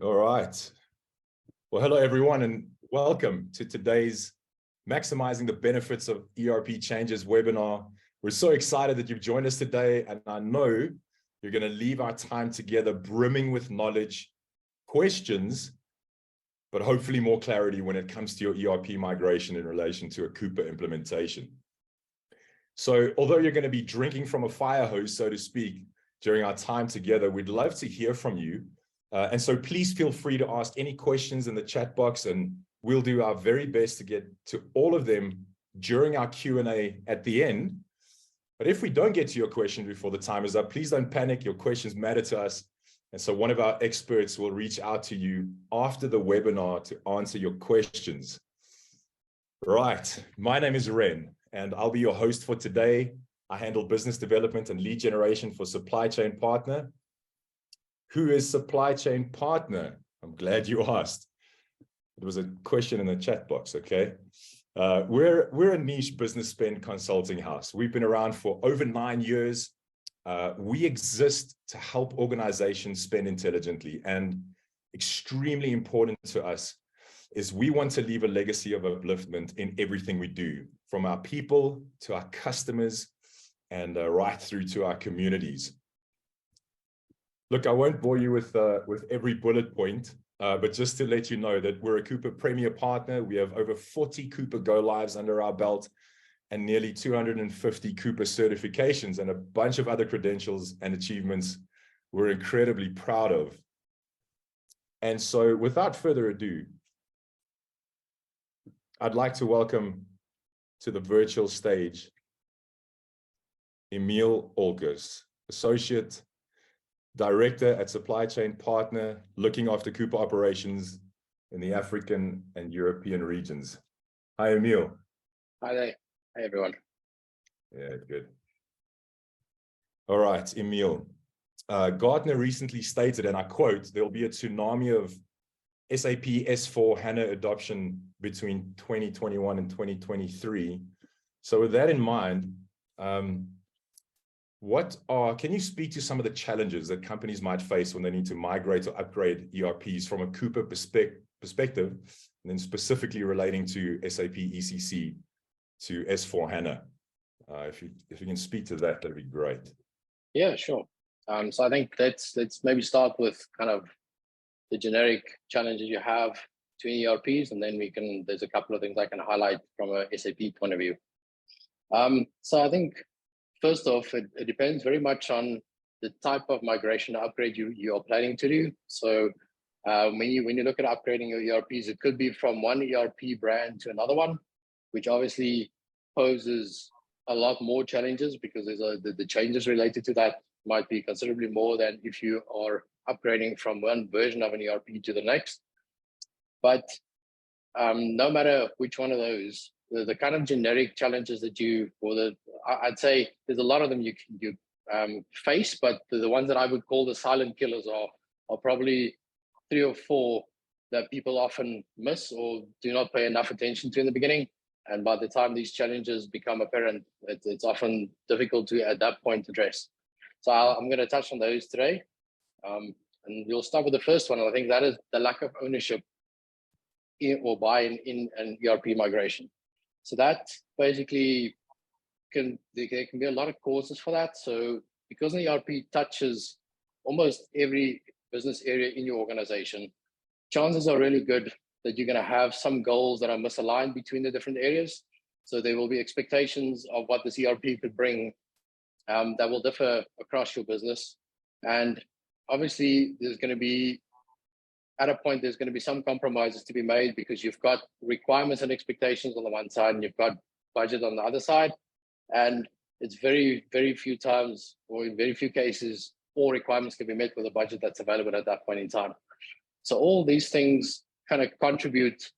All right. Well, hello, everyone, and welcome to today's Maximizing the Benefits of ERP Changes webinar. We're so excited that you've joined us today, and I know you're going to leave our time together brimming with knowledge, questions, but hopefully more clarity when it comes to your ERP migration in relation to a Coupa implementation. So although you're going to be drinking from a fire hose, so to speak, during our time together, we'd love to hear from you. And so please feel free to ask any questions in the chat box, and we'll do our very best to get to all of them during our Q&A at the end. But if we don't get to your question before the time is up, please don't panic. Your questions matter to us. And so one of our experts will reach out to you after the webinar to answer your questions. Right. My name is Ren, and I'll be your host for today. I handle business development and lead generation for Supply Chain Partner. Who is Supply Chain Partner? I'm glad you asked. It was a question in the chat box, okay? We're a niche business spend consulting house. We've been around for over 9 years. We exist to help organizations spend intelligently, and extremely important to us is we want to leave a legacy of upliftment in everything we do, from our people to our customers and right through to our communities. Look, I won't bore you with every bullet point, but just to let you know that we're a Coupa Premier Partner. We have over 40 Coupa Go Lives under our belt and nearly 250 Coupa certifications and a bunch of other credentials and achievements we're incredibly proud of. And so without further ado, I'd like to welcome to the virtual stage Emil Olkers, Associate Director at Supply Chain Partner, looking after Coupa operations in the African and European regions. Hi, Emil. Hi there. Hi, everyone. Yeah, good. All right, Emil. Gartner recently stated, and I quote, "There'll be a tsunami of SAP S/4HANA adoption between 2021 and 2023. So with that in mind, can you speak to some of the challenges that companies might face when they need to migrate or upgrade ERPs from a Coupa perspective, and then specifically relating to SAP ECC to S/4HANA? If you can speak to that, that'd be great. Yeah, sure. So I think let's maybe start with kind of the generic challenges you have to ERPs, and then there's a couple of things I can highlight from a SAP point of view. So I think first off, it depends very much on the type of migration upgrade you are planning to do. So when you look at upgrading your ERPs, it could be from one ERP brand to another one, which obviously poses a lot more challenges because the changes related to that might be considerably more than if you are upgrading from one version of an ERP to the next. But no matter which one of those, the kind of generic challenges that I'd say there's a lot of them you face, but the ones that I would call the silent killers are probably 3 or 4 that people often miss or do not pay enough attention to in the beginning. And by the time these challenges become apparent, it's often difficult to at that point address. So I'm going to touch on those today. And we'll start with the first one. I think that is the lack of ownership or buy-in in an ERP migration. So that basically there can be a lot of causes for that. So because an ERP touches almost every business area in your organization, chances are really good that you're going to have some goals that are misaligned between the different areas. So there will be expectations of what this ERP could bring that will differ across your business. And obviously there's going to be some compromises to be made because you've got requirements and expectations on the one side and you've got budget on the other side. And it's very, very few times, or in very few cases, all requirements can be met with a budget that's available at that point in time. So all these things kind of contribute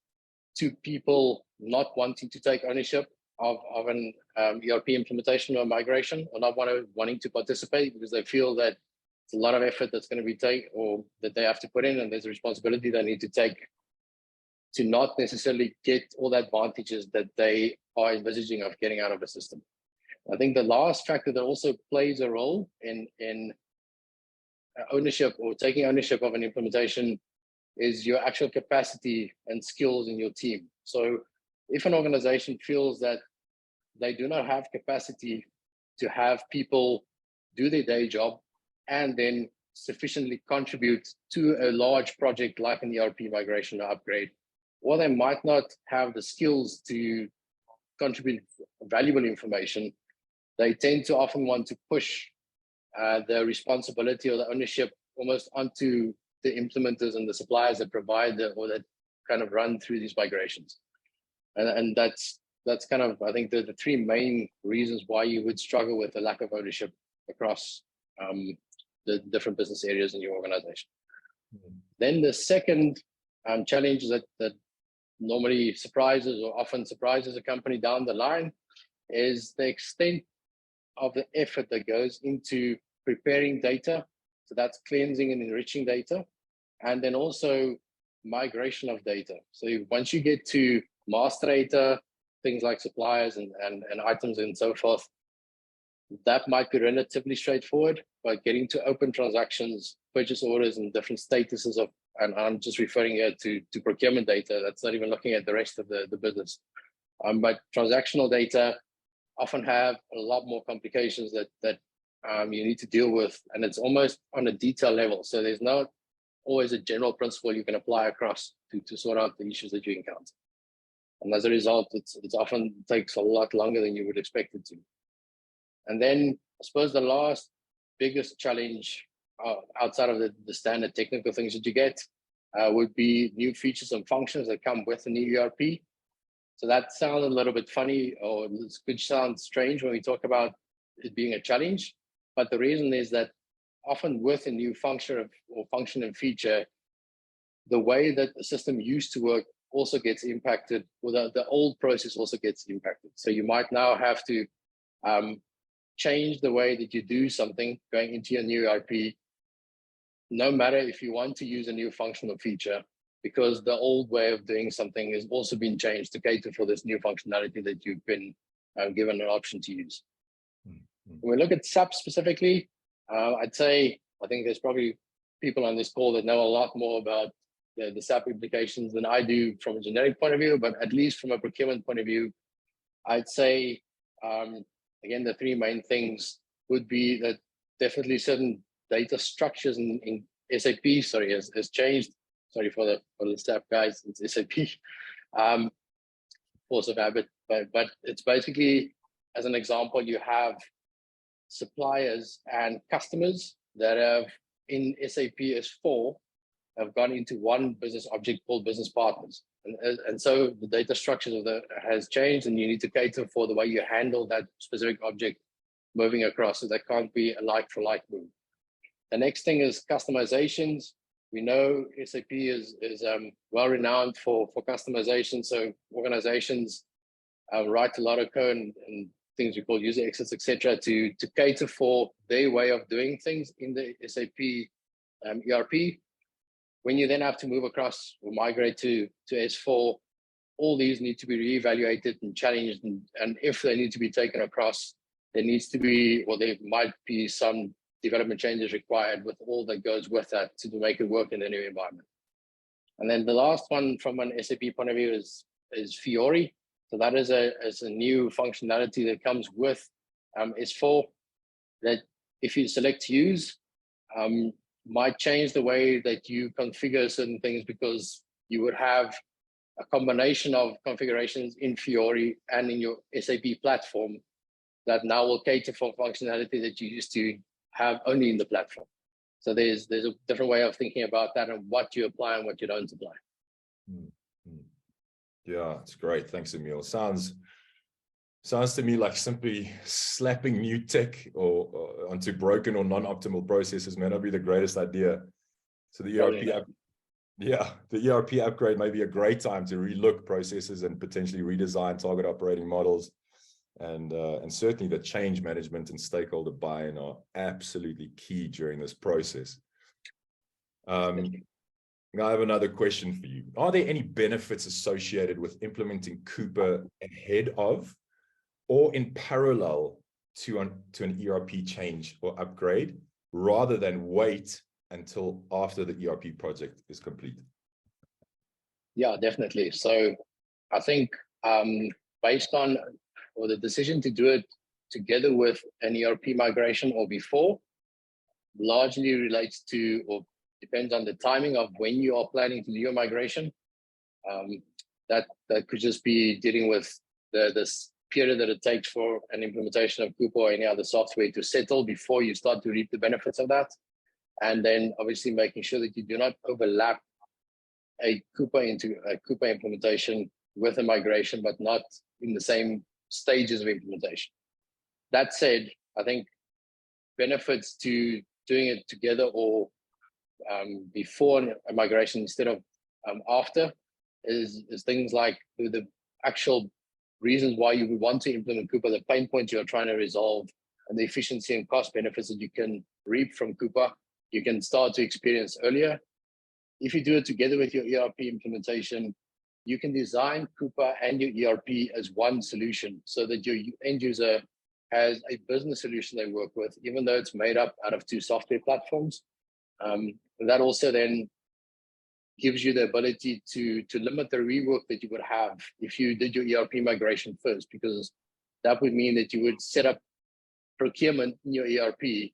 to people not wanting to take ownership of an ERP implementation or migration, or not wanting to participate because they feel that it's a lot of effort that's going to be taken, or that they have to put in, and there's a responsibility they need to take to not necessarily get all the advantages that they are envisaging of getting out of the system. I think the last factor that also plays a role in ownership or taking ownership of an implementation is your actual capacity and skills in your team. So if an organization feels that they do not have capacity to have people do their day job and then sufficiently contribute to a large project like an ERP migration or upgrade, or they might not have the skills to contribute valuable information, they tend to often want to push the responsibility or the ownership almost onto the implementers and the suppliers that provide or that kind of run through these migrations. And that's kind of, I think, the three main reasons why you would struggle with a lack of ownership across the different business areas in your organization. Then the second challenge that normally surprises or often surprises a company down the line is the extent of the effort that goes into preparing data. So that's cleansing and enriching data, and then also migration of data. So once you get to master data, things like suppliers and items and so forth, that might be relatively straightforward, but getting to open transactions, purchase orders, and different statuses of, and I'm just referring here to procurement data, that's not even looking at the rest of the business. But transactional data often have a lot more complications that you need to deal with, and it's almost on a detail level. So there's not always a general principle you can apply across to sort out the issues that you encounter. And as a result, it's often takes a lot longer than you would expect it to. And then I suppose the last biggest challenge outside of the standard technical things that you get would be new features and functions that come with the new ERP. So that sounds a little bit funny, or it could sound strange when we talk about it being a challenge. But the reason is that often with a new function and feature, the way that the system used to work also gets impacted, or the old process also gets impacted. So you might now have to change the way that you do something going into your new ERP, no matter if you want to use a new function or feature, because the old way of doing something has also been changed to cater for this new functionality that you've been given an option to use. When we look at SAP specifically, I'd say, I think there's probably people on this call that know a lot more about the SAP implications than I do from a generic point of view, but at least from a procurement point of view, I'd say, again, the three main things would be that definitely certain data structures in SAP, has changed. Sorry for the SAP guys, it's SAP, force of habit, but it's basically, as an example, you have suppliers and customers that have in SAP S4 have gone into one business object called business partners. And so the data structures has changed, and you need to cater for the way you handle that specific object moving across. So that can't be a like for like move. The next thing is customizations. We know SAP is well renowned for customization. So organizations write a lot of code and things we call user exits, etc., to cater for their way of doing things in the SAP ERP. When you then have to move across or migrate to S4, all these need to be reevaluated and challenged. And if they need to be taken across, there needs to be, or there might be some development changes required with all that goes with that to make it work in the new environment. And then the last one from an SAP point of view is Fiori. So that is a new functionality that comes with S4 that if you select to use, might change the way that you configure certain things, because you would have a combination of configurations in Fiori and in your SAP platform that now will cater for functionality that you used to have only in the platform. So there's a different way of thinking about that and what you apply and what you don't apply. Yeah, it's great. Thanks, Emil. Sounds to me like simply slapping new tech or onto broken or non-optimal processes may not be the greatest idea. So the the ERP upgrade may be a great time to relook processes and potentially redesign target operating models. And certainly the change management and stakeholder buy-in are absolutely key during this process. Now I have another question for you. Are there any benefits associated with implementing Coupa ahead of or in parallel to an ERP change or upgrade, rather than wait until after the ERP project is complete? Yeah, definitely. So I think based on, or the decision to do it together with an ERP migration or before, largely relates to, or depends on the timing of when you are planning to do your migration. That could just be dealing with this period that it takes for an implementation of Coupa or any other software to settle before you start to reap the benefits of that. And then obviously making sure that you do not overlap a Coupa implementation with a migration, but not in the same stages of implementation. That said, I think benefits to doing it together or before a migration instead of after is things like the actual reasons why you would want to implement Coupa, the pain points you're trying to resolve, and the efficiency and cost benefits that you can reap from Coupa, you can start to experience earlier. If you do it together with your ERP implementation, you can design Coupa and your ERP as one solution so that your end user has a business solution they work with, even though it's made up out of two software platforms. And that also then gives you the ability to limit the rework that you would have if you did your ERP migration first, because that would mean that you would set up procurement in your ERP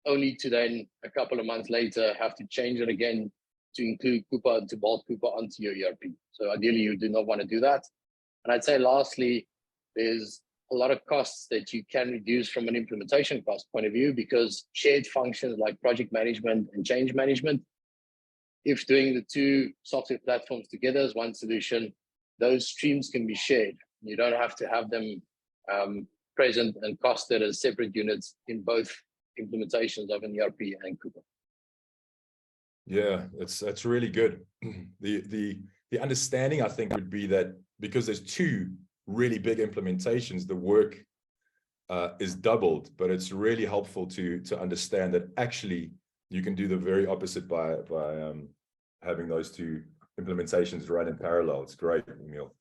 only to then a couple of months later have to change it again to include Coupa, to bolt Coupa onto your ERP. So ideally, you do not want to do that. And I'd say lastly, there's a lot of costs that you can reduce from an implementation cost point of view, because shared functions like project management and change management, if doing the two software platforms together as one solution, those streams can be shared. You don't have to have them present and costed as separate units in both implementations of an ERP and Coupa. Yeah, that's really good. The understanding, I think, would be that because there's two really big implementations, the work is doubled, but it's really helpful to understand that actually you can do the very opposite by having those two implementations run in parallel. It's great, Emil.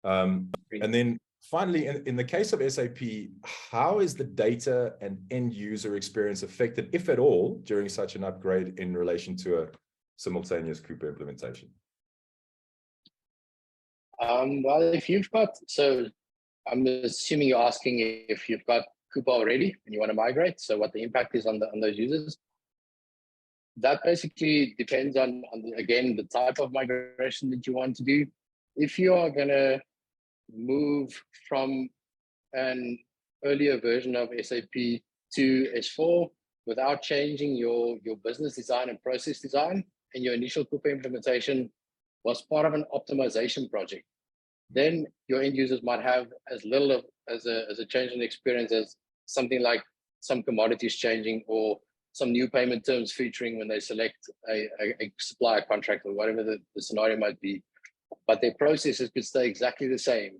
And then finally, in the case of SAP, how is the data and end user experience affected, if at all, during such an upgrade in relation to a simultaneous Coupa implementation? Well, if you've got, so I'm assuming you're asking if you've got Coupa already and you want to migrate, so what the impact is on those users. That basically depends on again, the type of migration that you want to do. If you are going to move from an earlier version of SAP to S4 without changing your business design and process design, and your initial Coupa implementation was part of an optimization project, then your end users might have as little of as a change in experience as something like some commodities changing or some new payment terms featuring when they select a supplier contract or whatever the scenario might be. But their processes could stay exactly the same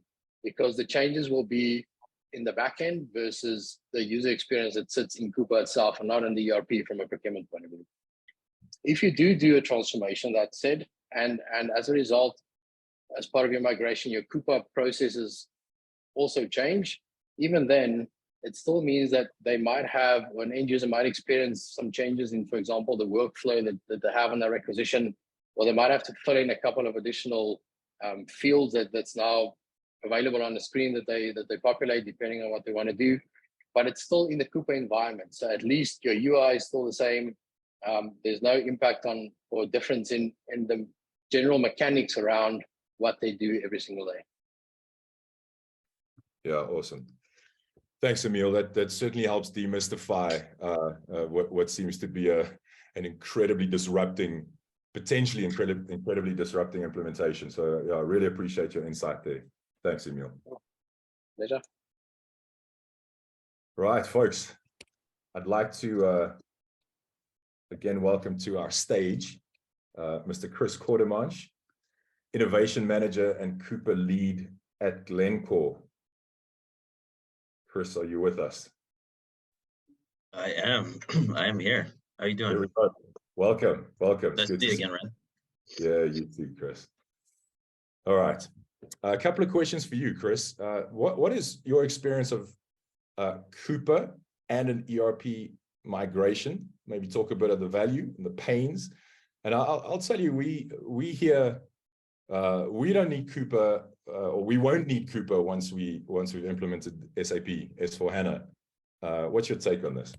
because the changes will be in the back end versus the user experience that sits in Coupa itself and not in the ERP from a procurement point of view. If you do a transformation, that said, and as a result, as part of your migration, your Coupa processes also change, even then, it still means that they might have, or an end user might experience some changes in, for example, the workflow that they have on their requisition, or they might have to fill in a couple of additional fields that's now available on the screen that they populate depending on what they want to do. But it's still in the Coupa environment. So at least your UI is still the same. There's no impact on or difference in the general mechanics around what they do every single day. Yeah, awesome. Thanks, Emil. That certainly helps demystify what seems to be an incredibly disrupting, potentially incredibly disrupting implementation. So yeah, I really appreciate your insight there. Thanks, Emil. Pleasure. Right, folks. I'd like to again welcome to our stage Mr. Chris Kortemansch, Innovation Manager and Coupa Lead at Glencore. Chris, are you with us? I am. I am here. How are you doing? Here we go. Welcome. Nice to see you again, Ryan. Yeah, you too, Chris. All right. A couple of questions for you, Chris. What is your experience of Coupa and an ERP migration? Maybe talk a bit of the value and the pains. And I'll tell you, we hear We don't need Coupa, or we won't need Coupa once we've implemented SAP S/4HANA. What's your take on this?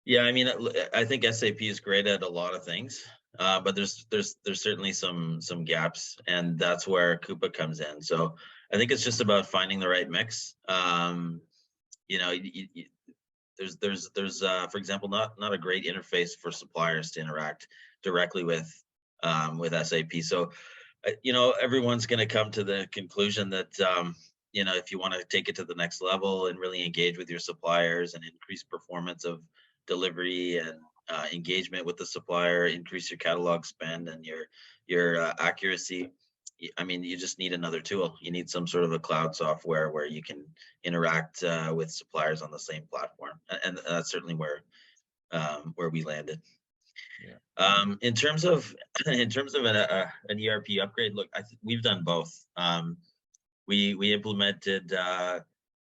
Yeah, I mean, I think SAP is great at a lot of things, but there's certainly some gaps, and that's where Coupa comes in. So I think it's just about finding the right mix. You know, there's for example, not a great interface for suppliers to interact directly with SAP. So you know, everyone's going to come to the conclusion that you know, if you want to take it to the next level and really engage with your suppliers and increase performance of delivery and engagement with the supplier, increase your catalog spend and your accuracy. I mean, you just need another tool. You need some sort of a cloud software where you can interact with suppliers on the same platform, and that's certainly where we landed. Yeah. In terms of an ERP upgrade, look, we've done both. We implemented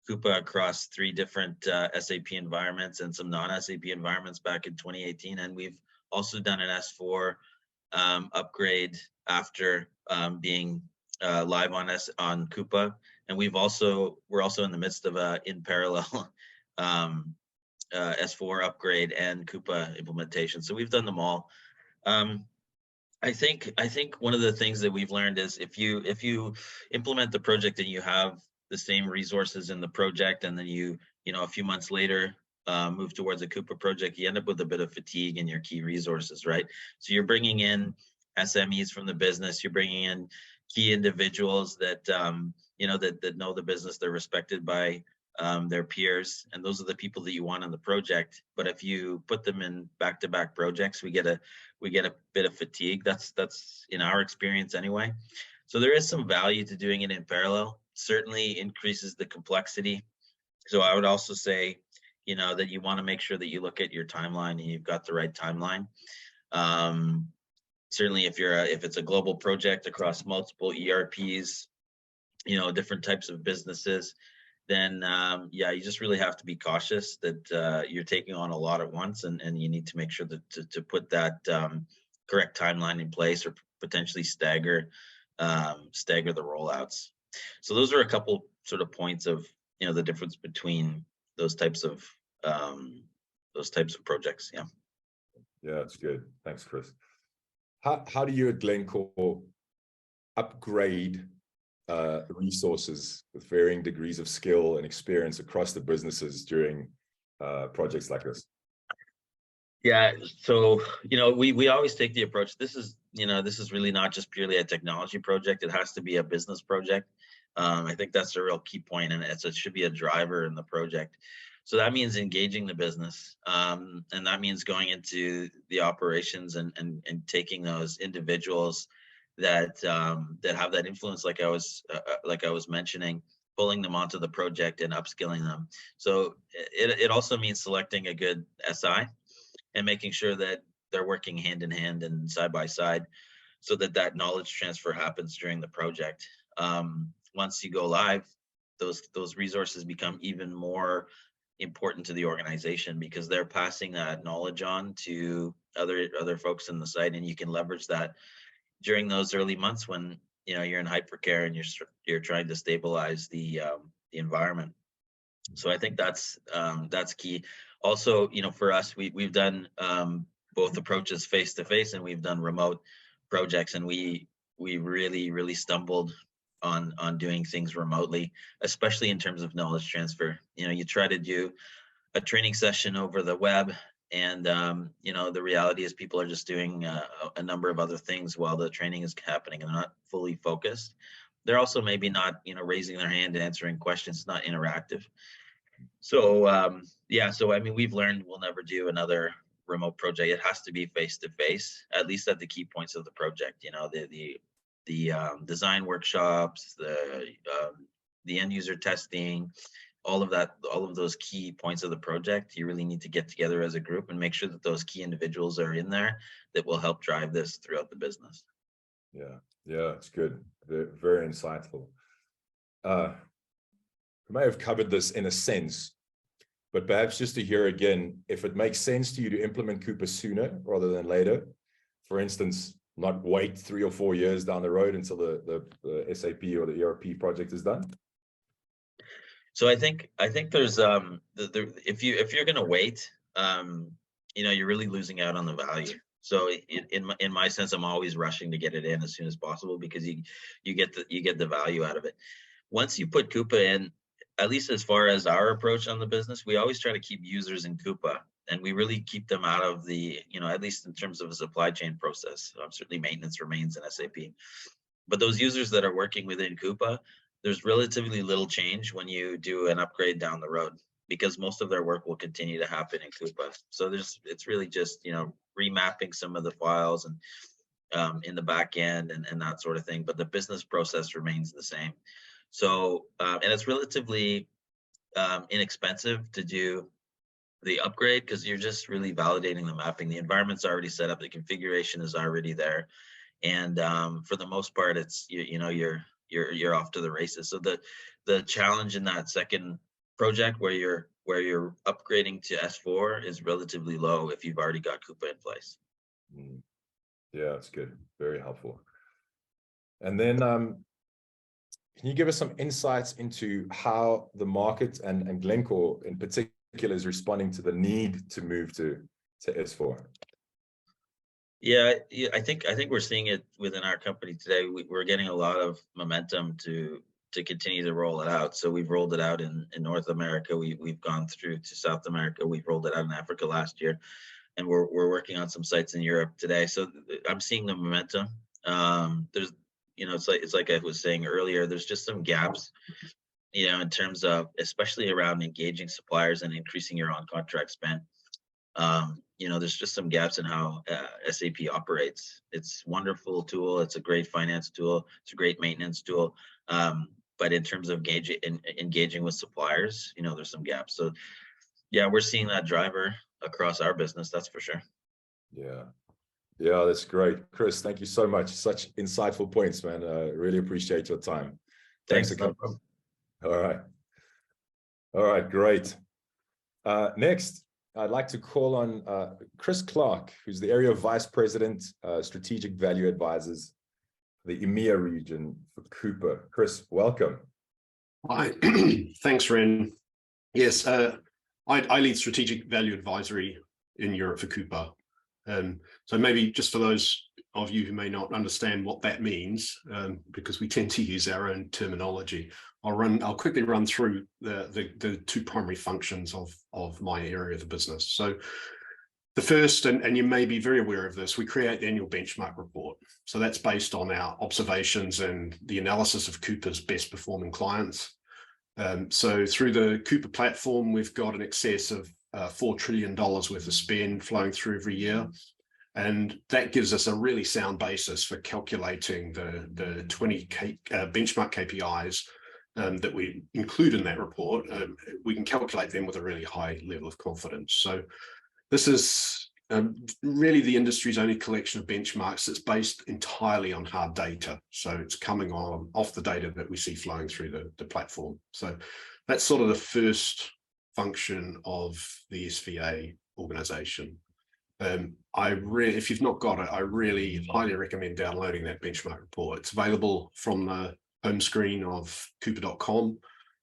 Coupa across 3 different SAP environments and some non-SAP environments back in 2018, and we've also done an S4 upgrade after being live on Coupa, and we're also in the midst of in parallel S4 upgrade and Coupa implementation. So we've done them all. I think one of the things that we've learned is if you implement the project and you have the same resources in the project, and then you know, a few months later move towards a Coupa project, you end up with a bit of fatigue in your key resources, right? So you're bringing in SMEs from the business, you're bringing in key individuals that you know, that know the business, they're respected by their peers, and those are the people that you want on the project. But if you put them in back-to-back projects, we get a bit of fatigue. That's in our experience anyway. So there is some value to doing it in parallel. Certainly increases the complexity. So I would also say, you know, that you want to make sure that you look at your timeline and you've got the right timeline. Certainly if it's a global project across multiple ERPs, you know, different types of businesses, then yeah, you just really have to be cautious that you're taking on a lot at once, and you need to make sure that to put that correct timeline in place, or potentially stagger the rollouts. So those are a couple sort of points of, you know, the difference between those types of projects. Yeah. Yeah, that's good. Thanks, Chris. How do you at Glencore upgrade resources with varying degrees of skill and experience across the businesses during projects like this? Yeah, so, you know, we always take the approach, this is really not just purely a technology project, it has to be a business project. I think that's a real key point, and it should be a driver in the project. So that means engaging the business, and that means going into the operations and taking those individuals that have that influence, like I was mentioning, pulling them onto the project and upskilling them. So it also means selecting a good SI and making sure that they're working hand in hand and side by side, so that knowledge transfer happens during the project. Once you go live, those resources become even more important to the organization, because they're passing that knowledge on to other folks in the site, and you can leverage that during those early months when, you know, you're in hypercare and you're trying to stabilize the environment. So I think that's key. Also, you know, for us, we've done both approaches, face to face, and we've done remote projects, and we really stumbled on doing things remotely, especially in terms of knowledge transfer. You know, you try to do a training session over the web, and you know, the reality is people are just doing a number of other things while the training is happening, and they're not fully focused. They're also maybe not, you know, raising their hand and answering questions, not interactive. So yeah, so I mean, we've learned we'll never do another remote project. It has to be face to face, at least at the key points of the project. You know, the design workshops, the end user testing, all of that, all of those key points of the project. You really need to get together as a group and make sure that those key individuals are in there that will help drive this throughout the business. Yeah, it's good. Very insightful. We may have covered this in a sense, but perhaps just to hear again, if it makes sense to you to implement Coupa sooner rather than later. For instance, not wait 3 or 4 years down the road until the SAP or the ERP project is done? So I think there's if you're going to wait, you're really losing out on the value. So in my sense, I'm always rushing to get it in as soon as possible, because you get the value out of it. Once you put Coupa in, at least as far as our approach on the business, we always try to keep users in Coupa, and we really keep them out of the, at least in terms of a supply chain process. Certainly maintenance remains in SAP, but those users that are working within Coupa, there's relatively little change when you do an upgrade down the road, because most of their work will continue to happen in Coupa. So it's really just, remapping some of the files and in the back end and that sort of thing, but the business process remains the same. So, and it's relatively inexpensive to do the upgrade, because you're just really validating the mapping. The environment's already set up, the configuration is already there, and for the most part, it's you're off to the races. So the challenge in that second project where you're upgrading to S4 is relatively low if you've already got Coupa in place. Yeah, that's good. Very helpful. And then can you give us some insights into how the market and Glencore in particular is responding to the need to move to S4? Yeah, I think we're seeing it within our company today. We're getting a lot of momentum to continue to roll it out. So we've rolled it out in North America. We've gone through to South America. We've rolled it out in Africa last year, and we're working on some sites in Europe today. So I'm seeing the momentum. There's, it's like I was saying earlier, there's just some gaps, in terms of, especially around engaging suppliers and increasing your on-contract spend. There's just some gaps in how SAP operates. It's a wonderful tool. It's a great finance tool. It's a great maintenance tool. But in terms of engaging with suppliers, there's some gaps. So yeah, we're seeing that driver across our business. That's for sure. Yeah, that's great. Chris, thank you so much. Such insightful points, man. Really appreciate your time. Thanks for coming. All right, great. Next, I'd like to call on Chris Clark, who's the Area Vice President, Strategic Value Advisors, the EMEA region for Coupa. Chris, welcome. Hi, thanks, Ren. Yes, I lead Strategic Value Advisory in Europe for Coupa. So maybe just for those of you who may not understand what that means, because we tend to use our own terminology, I'll quickly run through the two primary functions of my area of the business. So the first, and you may be very aware of this, we create the annual benchmark report. So that's based on our observations and the analysis of Coupa's best performing clients. So through the Coupa platform, we've got an excess of $4 trillion worth of spend flowing through every year. And that gives us a really sound basis for calculating the 20 benchmark KPIs that we include in that report. We can calculate them with a really high level of confidence. So this is really the industry's only collection of benchmarks that's based entirely on hard data. So it's coming off the data that we see flowing through the platform. So that's sort of the first function of the SVA organization. If you've not got it, I really highly recommend downloading that benchmark report. It's available from the home screen of coupa.com.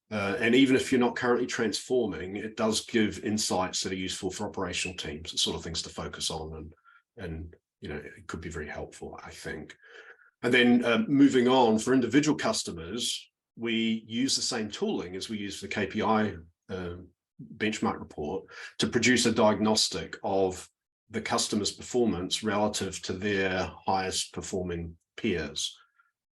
And even if you're not currently transforming, it does give insights that are useful for operational teams, the sort of things to focus on, and it could be very helpful, I think. And then moving on, for individual customers, we use the same tooling as we use for the KPI benchmark report to produce a diagnostic of the customer's performance relative to their highest performing peers.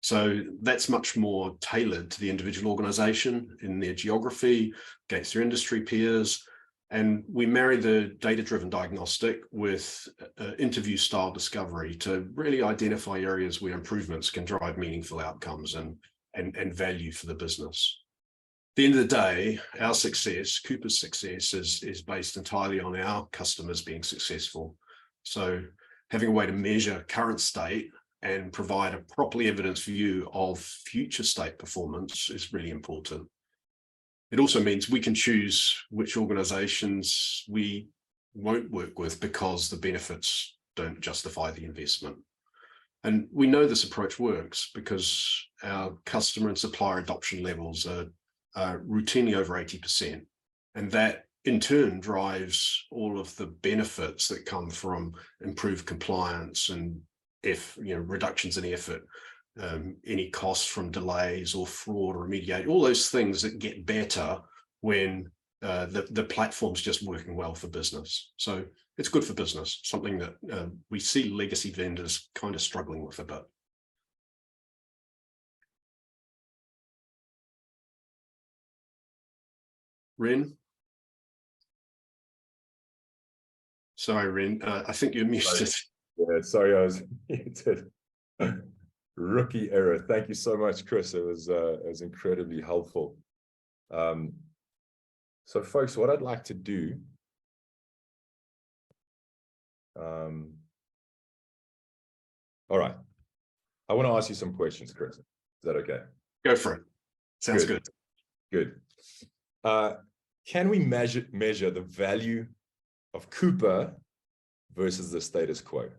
So that's much more tailored to the individual organization in their geography, against their industry peers. And we marry the data-driven diagnostic with interview style discovery to really identify areas where improvements can drive meaningful outcomes and value for the business. At the end of the day, our success, Coupa's success, is based entirely on our customers being successful. So having a way to measure current state and provide a properly evidenced view of future state performance is really important. It also means we can choose which organizations we won't work with because the benefits don't justify the investment. And we know this approach works because our customer and supplier adoption levels are routinely over 80%. And that in turn drives all of the benefits that come from improved compliance and reductions in effort, any costs from delays or fraud or remediate, all those things that get better when the platform's just working well for business. So it's good for business, something that we see legacy vendors kind of struggling with a bit. Ren? Sorry, Ren, I think you're muted. Yeah, sorry, I was muted. Rookie error. Thank you so much, Chris. It was incredibly helpful. So folks, what I'd like to do, all right, I want to ask you some questions, Chris. Is that okay? Go for it. Sounds good. Good. Can we measure the value of Cooper versus the status quo?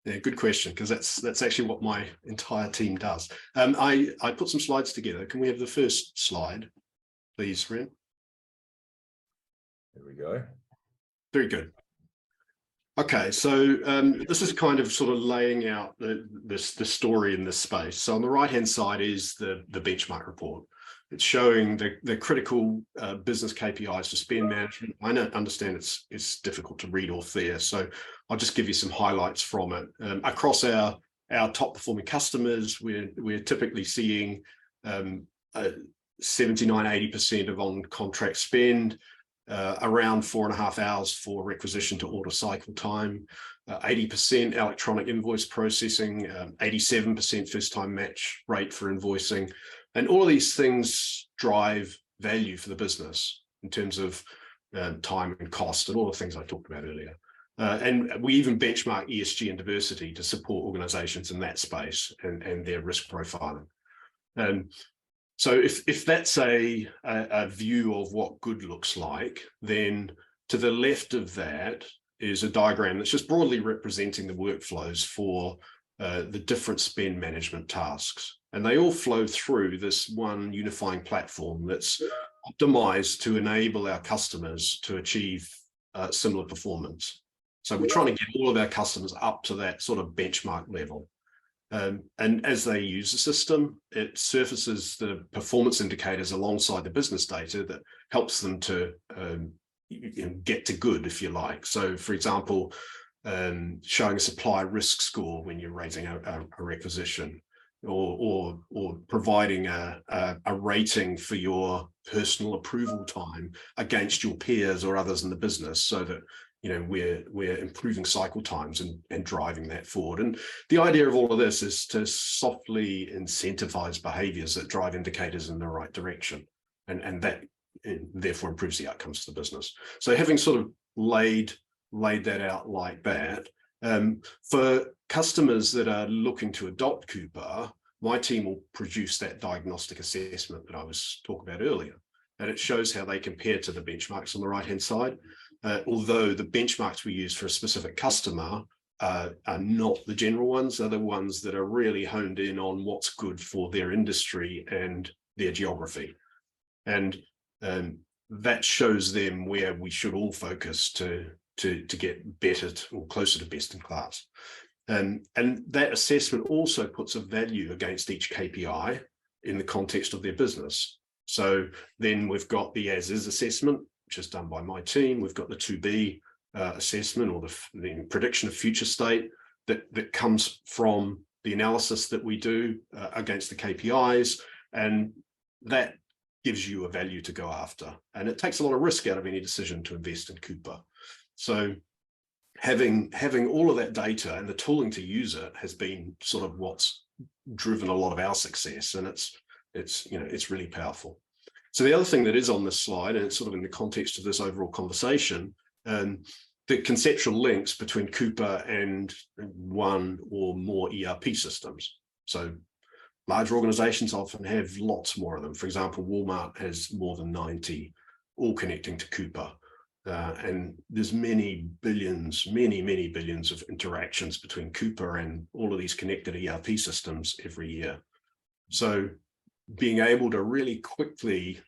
Yeah, good question, because that's actually what my entire team does. I put some slides together. Can we have the first slide, please, Ren? There we go. Very good. Okay, so this is kind of sort of laying out the story in this space. So on the right-hand side is the benchmark report. It's showing the critical business KPIs for spend management. I understand it's difficult to read off there, so I'll just give you some highlights from it. Across our top performing customers, we're typically seeing 79–80% of on-contract spend, around 4.5 hours for requisition to order cycle time, 80% electronic invoice processing, 87% first-time match rate for invoicing. And all of these things drive value for the business in terms of time and cost and all the things I talked about earlier. And we even benchmark ESG and diversity to support organizations in that space and their risk profiling. So if that's a view of what good looks like, then to the left of that is a diagram that's just broadly representing the workflows for the different spend management tasks. And they all flow through this one unifying platform that's optimized to enable our customers to achieve similar performance. So we're trying to get all of our customers up to that sort of benchmark level. And as they use the system, it surfaces the performance indicators alongside the business data that helps them to get to good, if you like. So, for example, showing a supplier risk score when you're raising a requisition, or providing a rating for your personal approval time against your peers or others in the business, so that we're improving cycle times and driving that forward. And the idea of all of this is to softly incentivize behaviors that drive indicators in the right direction, and that therefore improves the outcomes for the business. So having sort of laid that out like that, for customers that are looking to adopt Cooper, my team will produce that diagnostic assessment that I was talking about earlier, and it shows how they compare to the benchmarks on the right-hand side. Although the benchmarks we use for a specific customer are not the general ones, are the ones that are really honed in on what's good for their industry and their geography. And that shows them where we should all focus to get better or closer to best in class. And that assessment also puts a value against each KPI in the context of their business. So then we've got the as-is assessment, which is done by my team. We've got the to-be assessment, or the prediction of future state that comes from the analysis that we do against the KPIs, and that gives you a value to go after. And it takes a lot of risk out of any decision to invest in Cooper. So having all of that data and the tooling to use it has been sort of what's driven a lot of our success, and it's really powerful. So the other thing that is on this slide, and it's sort of in the context of this overall conversation, the conceptual links between Cooper and one or more ERP systems. So larger organizations often have lots more of them. For example, Walmart has more than 90, all connecting to Cooper. and there's many billions of interactions between Coupa and all of these connected ERP systems every year. So being able to really quickly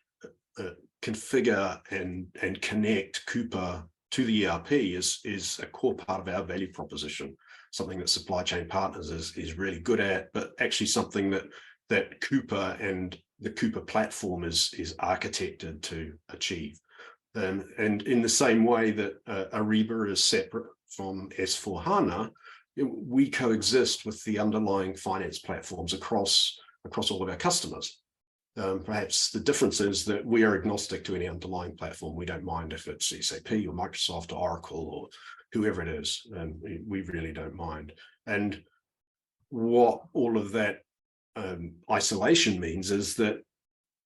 configure and connect Coupa to the ERP is a core part of our value proposition, something that supply chain partners is really good at, but actually something that Coupa and the Coupa platform is architected to achieve. And in the same way that Ariba is separate from S/4HANA, we coexist with the underlying finance platforms across all of our customers. Perhaps the difference is that we are agnostic to any underlying platform. We don't mind if it's SAP or Microsoft or Oracle or whoever it is. We really don't mind. And what all of that isolation means is that,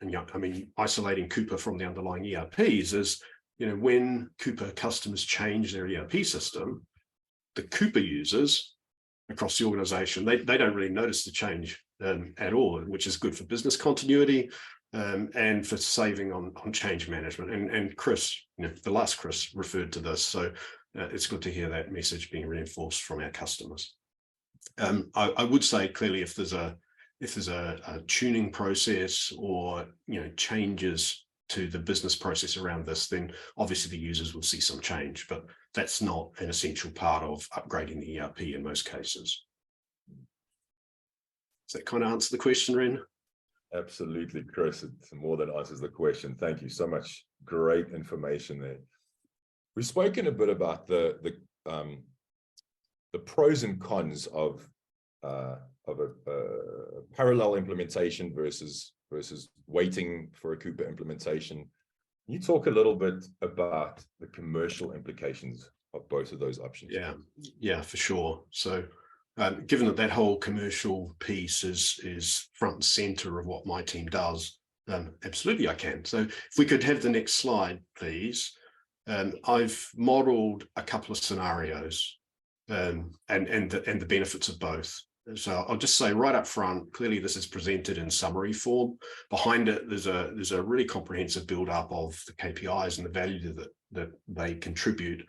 and I mean, isolating Coupa from the underlying ERPs is, when Coupa customers change their ERP system, the Coupa users across the organization, they don't really notice the change at all, which is good for business continuity and for saving on change management. And Chris, the last Chris referred to this, so it's good to hear that message being reinforced from our customers. I would say clearly if there's a tuning process or changes to the business process around this, then obviously the users will see some change, but that's not an essential part of upgrading the ERP in most cases. Does that kind of answer the question, Ren? Absolutely, Chris. It more than answers the question. Thank you so much. Great information there. We've spoken a bit about the pros and cons of a parallel implementation versus waiting for a Coupa implementation. Can you talk a little bit about the commercial implications of both of those options? Yeah, for sure. So given that whole commercial piece is front and center of what my team does, absolutely I can. So if we could have the next slide, please. I've modeled a couple of scenarios and the benefits of both. So I'll just say right up front, clearly this is presented in summary form. Behind it, there's a really comprehensive build-up of the KPIs and the value that they contribute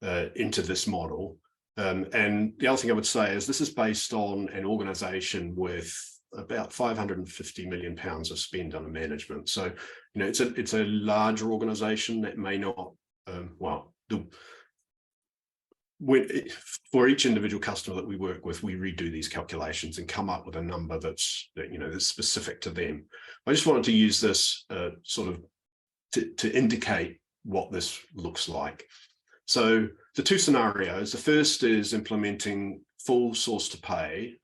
into this model. And the other thing I would say is this is based on an organization with about 550 million pounds of spend under management. So, it's a larger organization that may not, for each individual customer that we work with, we redo these calculations and come up with a number that's specific to them. I just wanted to use this sort of to indicate what this looks like. So the two scenarios, the first is implementing full source to pay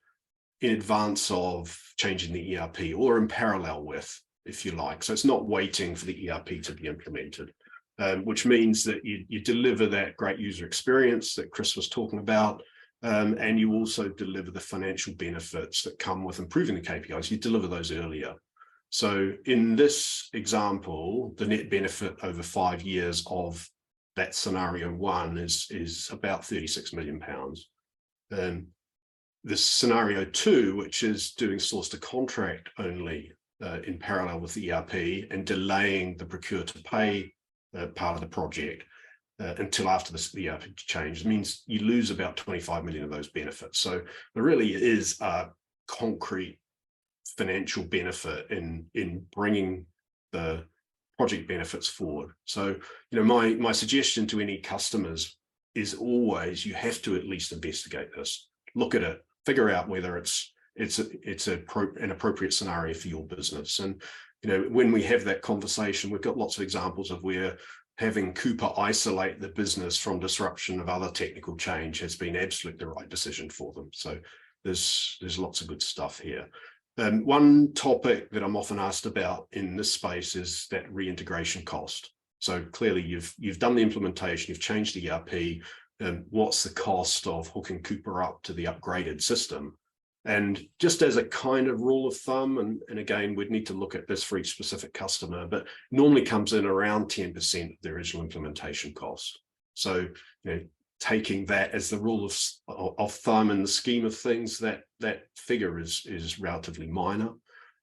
in advance of changing the ERP, or in parallel with, if you like. So it's not waiting for the ERP to be implemented. Which means that you deliver that great user experience that Chris was talking about, and you also deliver the financial benefits that come with improving the KPIs. You deliver those earlier. So in this example, the net benefit over 5 years of that scenario one is about 36 million pounds. The scenario two, which is doing source to contract only in parallel with the ERP and delaying the procure to pay part of the project until after the ERP change, means you lose about 25 million of those benefits. So there really is a concrete financial benefit in bringing the project benefits forward. So, my suggestion to any customers is always you have to at least investigate this, look at it, figure out whether it's an appropriate scenario for your business. And when we have that conversation, we've got lots of examples of where having Coupa isolate the business from disruption of other technical change has been absolutely the right decision for them. So there's lots of good stuff here. One topic that I'm often asked about in this space is that reintegration cost. So clearly you've done the implementation, you've changed the ERP, what's the cost of hooking Coupa up to the upgraded system? And just as a kind of rule of thumb, and again, we'd need to look at this for each specific customer, but normally comes in around 10% of the original implementation cost. So, taking that as the rule of thumb in the scheme of things, that figure is relatively minor.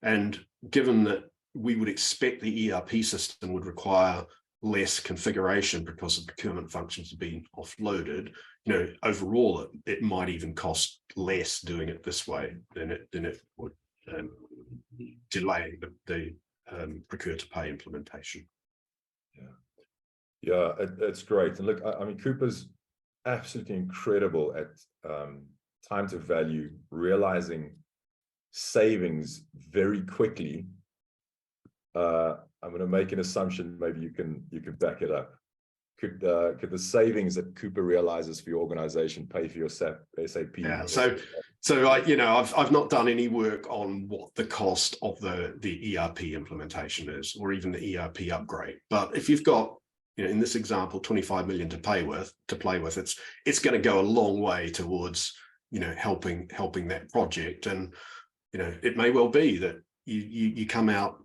And given that we would expect the ERP system would require less configuration because the procurement functions have been offloaded, overall it might even cost less doing it this way than it would delaying the procure to pay implementation. Yeah, it's great. And look, I mean, Cooper's absolutely incredible at time to value, realizing savings very quickly. I'm going to make an assumption. Maybe you can back it up. Could the savings that Cooper realizes for your organization pay for your SAP? Yeah. So I've not done any work on what the cost of the ERP implementation is, or even the ERP upgrade. But if you've got, in this example, 25 million to play with, it's going to go a long way towards, helping that project. And, it may well be that you come out,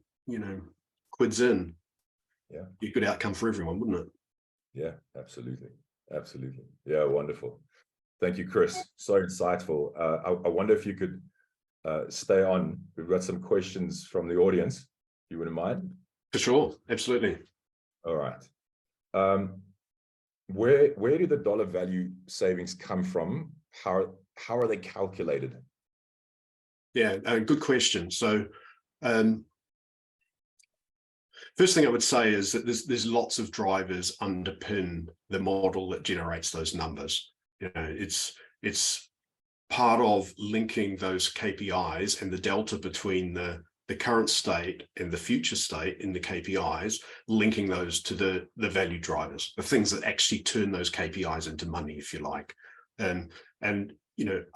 quids in. Yeah. Be a good outcome for everyone, wouldn't it? Yeah, absolutely. Absolutely. Yeah, wonderful. Thank you, Chris. So insightful. I wonder if you could stay on. We've got some questions from the audience. You wouldn't mind? For sure. Absolutely. All right. Where do the dollar value savings come from? How are they calculated? Yeah, good question. So first thing I would say is that there's lots of drivers underpin the model that generates those numbers. It's part of linking those KPIs and the delta between the current state and the future state in the KPIs, linking those to the value drivers, the things that actually turn those KPIs into money, if you like. And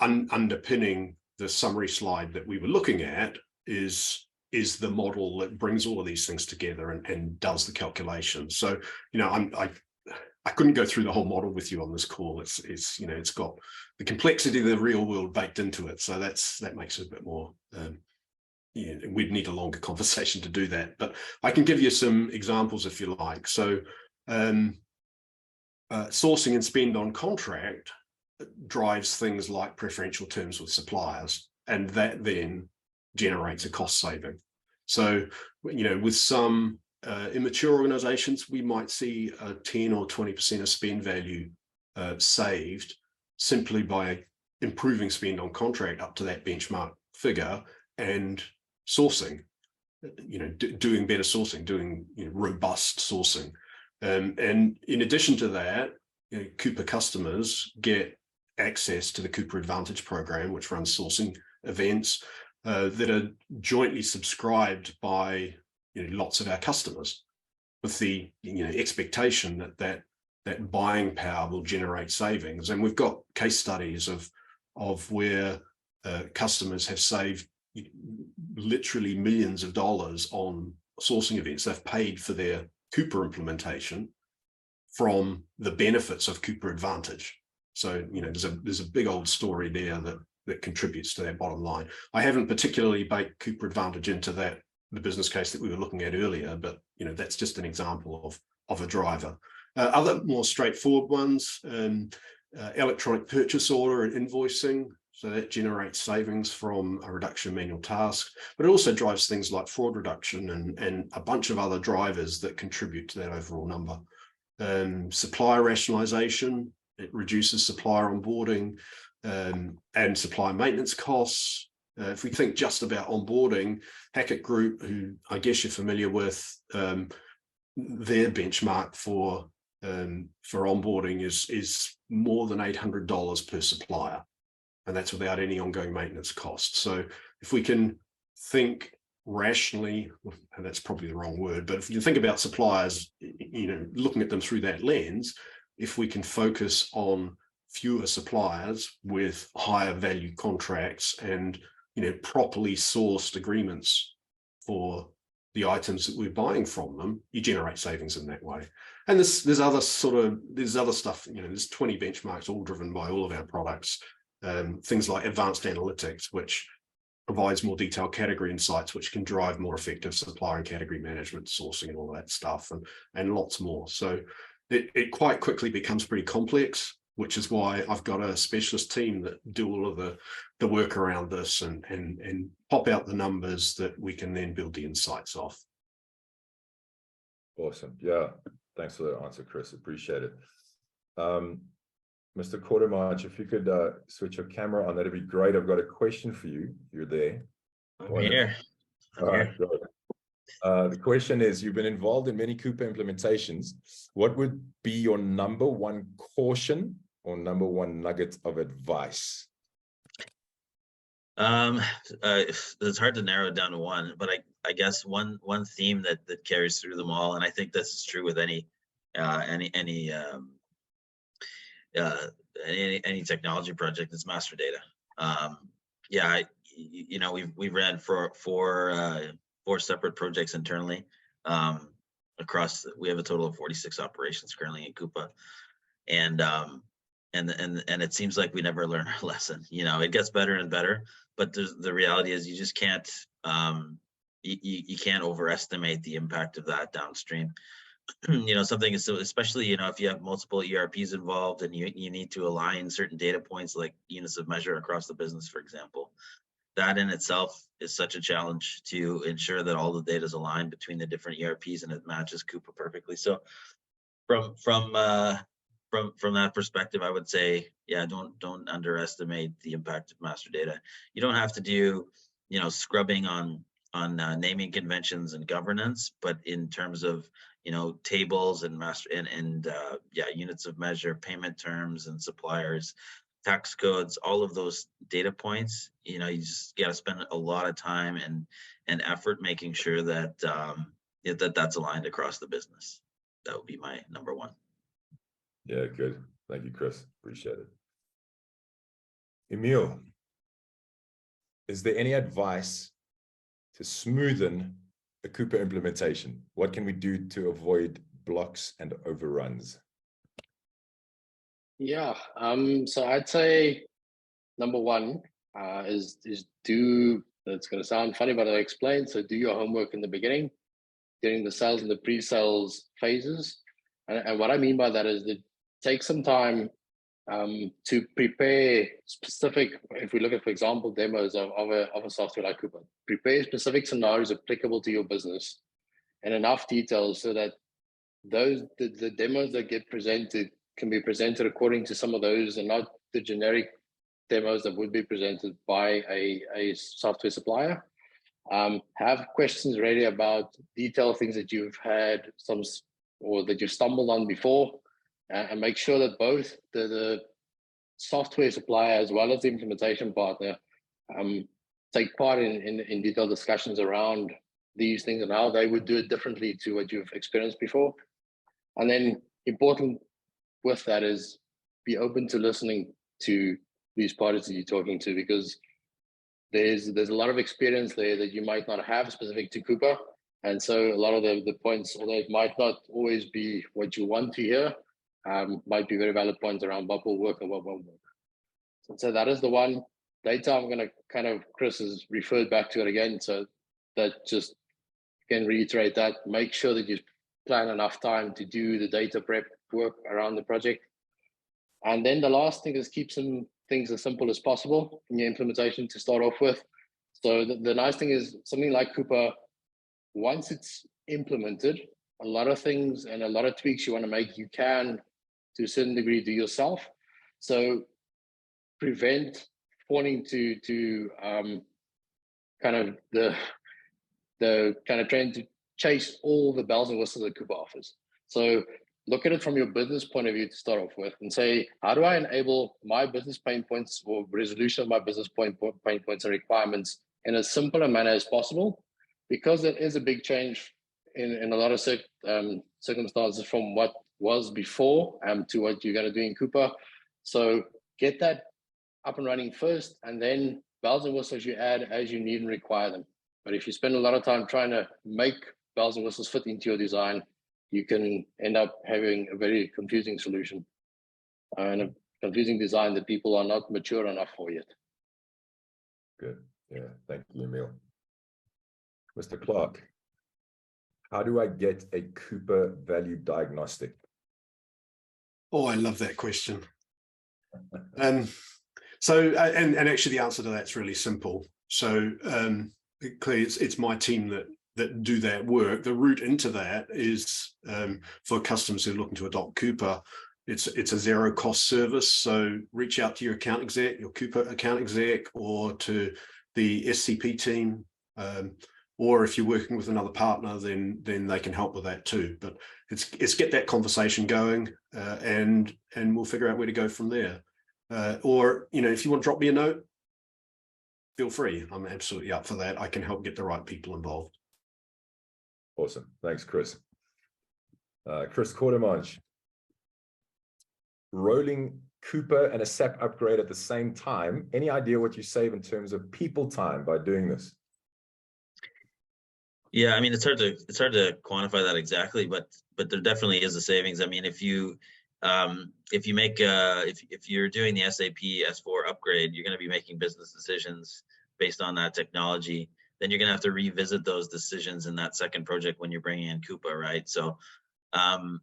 underpinning the summary slide that we were looking at is the model that brings all of these things together and does the calculation. So, I couldn't go through the whole model with you on this call. It's got the complexity of the real world baked into it. So that makes it a bit more, we'd need a longer conversation to do that, but I can give you some examples if you like. So sourcing and spend on contract drives things like preferential terms with suppliers, and that then generates a cost saving. So, with some immature organizations, we might see a 10 or 20% of spend value saved simply by improving spend on contract up to that benchmark figure and sourcing, doing better sourcing, doing robust sourcing. And in addition to that, Cooper customers get access to the Cooper Advantage program, which runs sourcing events that are jointly subscribed by lots of our customers, with the expectation that buying power will generate savings. And we've got case studies of where customers have saved literally millions of dollars on sourcing events. They've paid for their Cooper implementation from the benefits of Cooper Advantage. So there's a big old story there that contributes to that bottom line. I haven't particularly baked Cooper Advantage into the business case that we were looking at earlier, but that's just an example of a driver. Other more straightforward ones, electronic purchase order and invoicing. So that generates savings from a reduction in manual tasks, but it also drives things like fraud reduction and a bunch of other drivers that contribute to that overall number. Supplier rationalization, it reduces supplier onboarding and supplier maintenance costs. If we think just about onboarding, Hackett Group, who I guess you're familiar with, their benchmark for onboarding is more than $800 per supplier, and that's without any ongoing maintenance costs. So if we can think rationally, and that's probably the wrong word, but if you think about suppliers, looking at them through that lens, if we can focus on fewer suppliers with higher value contracts and properly sourced agreements for the items that we're buying from them, you generate savings in that way. And there's other stuff, there's 20 benchmarks all driven by all of our products, things like advanced analytics, which provides more detailed category insights, which can drive more effective supplier and category management, sourcing and all that stuff, and lots more. So it quite quickly becomes pretty complex, which is why I've got a specialist team that do all of the work around this and pop out the numbers that we can then build the insights off. Awesome. Yeah, Thanks for that answer, Chris. Appreciate it. Mr. Quartermarch, if you could switch your camera on, that'd be great. I've got a question for you. You're there. I'm here. All right, good. The question is, you've been involved in many Coupa implementations. What would be your number one caution or number one nugget of advice? It's hard to narrow it down to one, but I guess one theme that carries through them all, and I think this is true with any technology project, is master data. Yeah, we ran four separate projects internally across. We have a total of 46 operations currently in Coupa, and it seems like we never learn our lesson. It gets better and better, but the reality is you just can't you can't overestimate the impact of that downstream. Something is, especially if you have multiple ERPs involved and you need to align certain data points like units of measure across the business, for example. That in itself is such a challenge to ensure that all the data is aligned between the different ERPs and it matches Coupa perfectly. So from that perspective, I would say, yeah, don't underestimate the impact of master data. You don't have to do, scrubbing on naming conventions and governance, but in terms of, tables and units of measure, payment terms and suppliers, tax codes, all of those data points, you just got to spend a lot of time and effort making sure that that's aligned across the business. That would be my number one. Yeah, good. Thank you, Chris. Appreciate it. Emil, is there any advice to smoothen a Coupa implementation? What can we do to avoid blocks and overruns? Yeah, so I'd say number one is do, it's going to sound funny, but I'll explain. So do your homework in the beginning, during the sales and the pre-sales phases. And what I mean by that is that take some time to prepare specific, if we look at, for example, demos of a software like Coupa, prepare specific scenarios applicable to your business and enough details so that the demos that get presented can be presented according to some of those and not the generic demos that would be presented by a software supplier. Have questions ready about detailed things that you've had or that you've stumbled on before, and make sure that both the software supplier as well as the implementation partner take part in detailed discussions around these things and how they would do it differently to what you've experienced before. And then important with that is be open to listening to these parties that you're talking to, because there's a lot of experience there that you might not have specific to Coupa. And so a lot of the points, although it might not always be what you want to hear, might be very valid points around what will work and what won't work. So that is the one. Data, I'm going to Chris has referred back to it again. So that just can reiterate that. Make sure that you plan enough time to do the data prep work around the project. And then the last thing is keep some things as simple as possible in your implementation to start off with. So the nice thing is something like Coupa, once it's implemented, a lot of things and a lot of tweaks you want to make, you can, to a certain degree, do yourself. So prevent wanting to kind of trying to chase all the bells and whistles that Coupa offers. So look at it from your business point of view to start off with and say, how do I enable my business pain points or resolution of my business pain points and requirements in as simple a manner as possible? Because it is a big change in a lot of circumstances from what was before to what you're going to do in Coupa. So get that up and running first, and then bells and whistles you add as you need and require them. But if you spend a lot of time trying to make bells and whistles fit into your design, you can end up having a very confusing solution and a confusing design that people are not mature enough for yet. Good. Yeah. Thank you, Emil. Mr. Clark, how do I get a Coupa value diagnostic? Oh, I love that question. So actually the answer to that's really simple. So clearly it's my team that do that work. The route into that is for customers who are looking to adopt Coupa. It's a zero cost service. So reach out to your account exec, your Coupa account exec, or to the SCP team. Or if you're working with another partner, then they can help with that too. But it's get that conversation going, and we'll figure out where to go from there. Or if you want to drop me a note, feel free. I'm absolutely up for that. I can help get the right people involved. Awesome. Thanks, Chris. Chris Quartermanch. Rolling Coupa and a SAP upgrade at the same time. Any idea what you save in terms of people time by doing this? Yeah, I mean, it's hard to quantify that exactly, but there definitely is a savings. I mean, if you're doing the SAP S4 upgrade, you're going to be making business decisions based on that technology. Then you're going to have to revisit those decisions in that second project when you're bringing in Coupa, right? So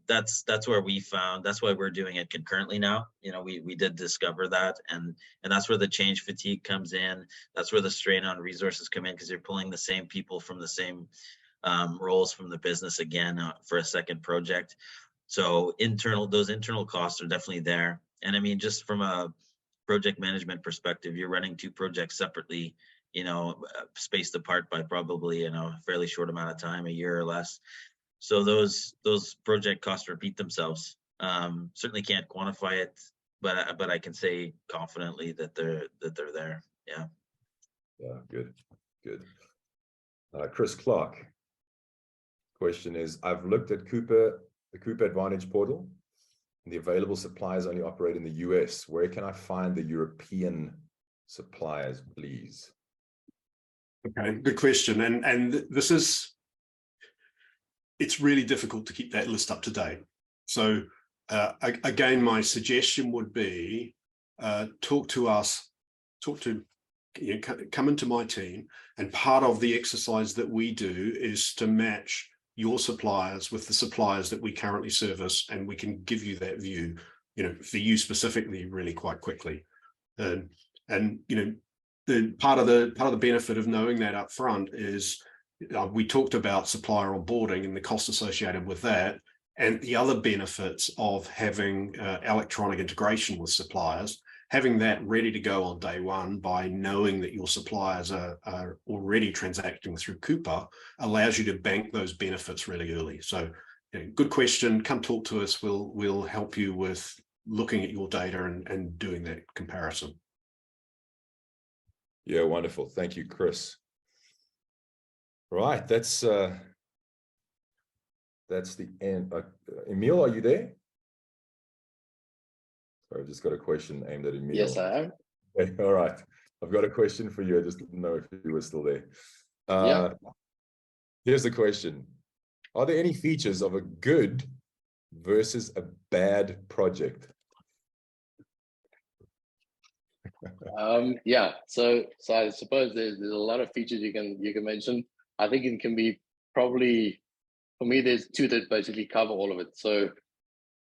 that's where we found, that's why we're doing it concurrently now. We did discover that, and that's where the change fatigue comes in. That's where the strain on resources come in, because you're pulling the same people from the same roles from the business again for a second project. So those internal costs are definitely there. And I mean, just from a project management perspective, you're running two projects separately, spaced apart by probably a fairly short amount of time, a year or less. So those project costs repeat themselves. Certainly can't quantify it, but I can say confidently that they're there. Yeah. Yeah. Good. Chris Clark. Question is: I've looked at the Coupa Advantage portal, and the available suppliers only operate in the US. Where can I find the European suppliers, please? Okay, good question. And it's really difficult to keep that list up to date. So again, my suggestion would be come into my team, and part of the exercise that we do is to match your suppliers with the suppliers that we currently service, and we can give you that view, for you specifically, really quite quickly. The part of the benefit of knowing that up front is we talked about supplier onboarding and the cost associated with that, and the other benefits of having electronic integration with suppliers. Having that ready to go on day one by knowing that your suppliers are already transacting through Coupa allows you to bank those benefits really early. So, good question. Come talk to us. We'll help you with looking at your data and doing that comparison. Yeah, wonderful. Thank you, Chris. Right, that's the end. Emil, are you there? Sorry, I've just got a question aimed at Emil. Yes, I am. Okay, all right. I've got a question for you. I just didn't know if you were still there. Yeah. Here's the question. Are there any features of a good versus a bad project? Yeah. So I suppose there's a lot of features you can mention. I think it can be probably, for me, there's two that basically cover all of it. So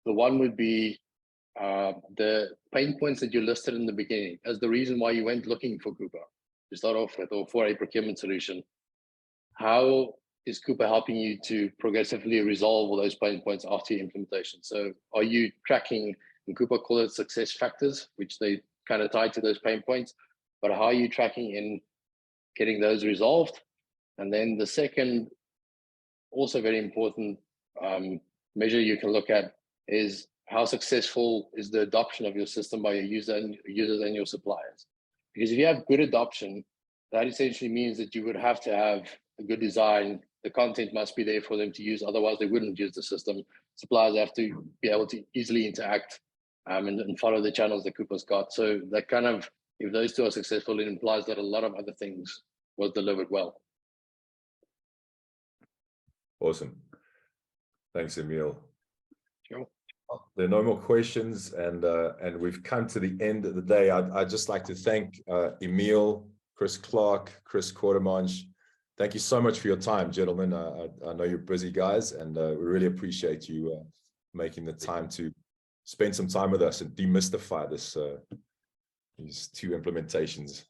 the one would be the pain points that you listed in the beginning as the reason why you went looking for Coupa to start off with, or for a procurement solution. How is Coupa helping you to progressively resolve all those pain points after your implementation? So are you tracking, and Coupa call it success factors, which they kind of tie to those pain points, but how are you tracking in getting those resolved? And then the second, also very important measure you can look at is how successful is the adoption of your system by your users and your suppliers. Because if you have good adoption, that essentially means that you would have to have a good design. The content must be there for them to use, otherwise they wouldn't use the system. Suppliers have to be able to easily interact and follow the channels that Coupa's got. So that kind of, if those two are successful, it implies that a lot of other things was delivered well. Awesome. Thanks, Emil. Sure. There are no more questions, and we've come to the end of the day. I'd just like to thank Emil, Chris Clark, Chris Quartermanch. Thank you so much for your time, gentlemen. I know you're busy guys, and we really appreciate you making the time to spend some time with us and demystify these two implementations.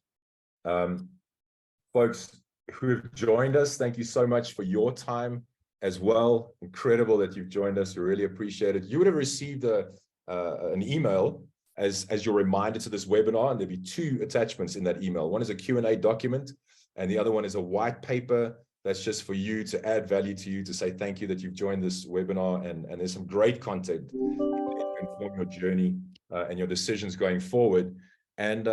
Folks, who have joined us, thank you so much for your time as well. Incredible that you've joined us. We really appreciate it. You would have received an email as your reminder to this webinar, and there'll be 2 attachments in that email. One is a Q&A document, and the other one is a white paper that's just for you to add value to you, to say thank you that you've joined this webinar, and there's some great content to inform your journey and your decisions going forward. And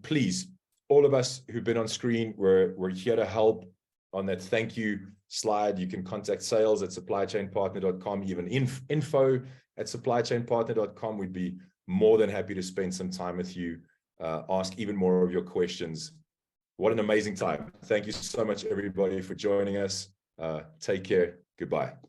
please, all of us who've been on screen, we're here to help. On that thank you slide, you can contact sales@supplychainpartner.com, even info@supplychainpartner.com. We'd be more than happy to spend some time with you, ask even more of your questions. What an amazing time. Thank you so much, everybody, for joining us. Take care. Goodbye.